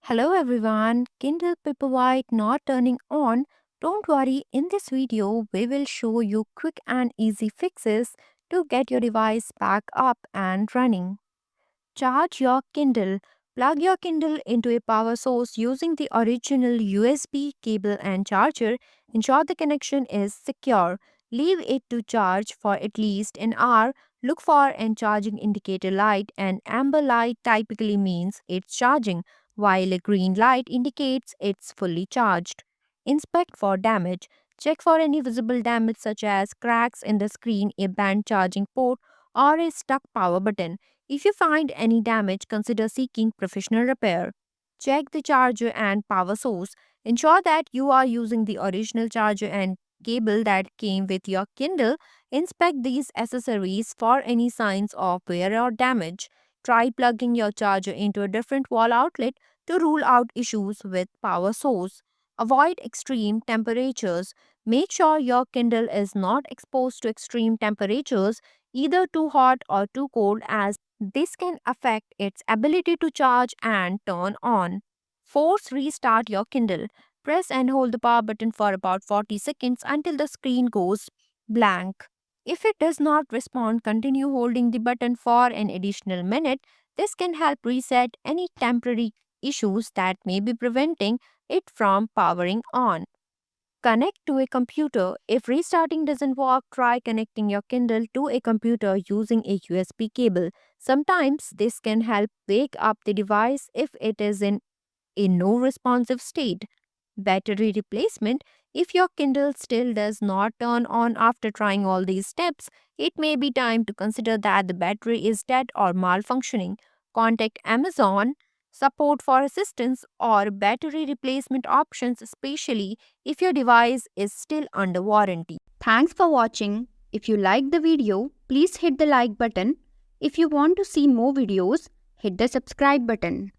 Hello everyone, Kindle Paperwhite not turning on. Don't worry, in this video we will show you quick and easy fixes to get your device back up and running. Charge your Kindle. Plug your Kindle into a power source using the original USB cable and charger. Ensure the connection is secure. Leave it to charge for at least an hour. Look for an charging indicator light. An amber light typically means it's charging, while a green light indicates it's fully charged. Inspect for damage. Check for any visible damage such as cracks in the screen, a bent charging port, or a stuck power button. If you find any damage, consider seeking professional repair. Check the charger and power source. Ensure that you are using the original charger and cable that came with your Kindle. Inspect these accessories for any signs of wear or damage. Try plugging your charger into a different wall outlet to rule out issues with power source. Avoid extreme temperatures. Make sure your Kindle is not exposed to extreme temperatures, either too hot or too cold, as this can affect its ability to charge and turn on. Force restart your Kindle. Press and hold the power button for about 40 seconds until the screen goes blank. If it does not respond, continue holding the button for an additional minute. This can help reset any temporary issues that may be preventing it from powering on. Connect to a computer. If restarting doesn't work, try connecting your Kindle to a computer using a USB cable. Sometimes this can help wake up the device if it is in a no responsive state. Battery replacement. If your Kindle still does not turn on after trying all these steps, it may be time to consider that the battery is dead or malfunctioning. Contact Amazon support for assistance or battery replacement options, especially if your device is still under warranty. Thanks for watching. If you liked the video, please hit the like button. If you want to see more videos, hit the subscribe button.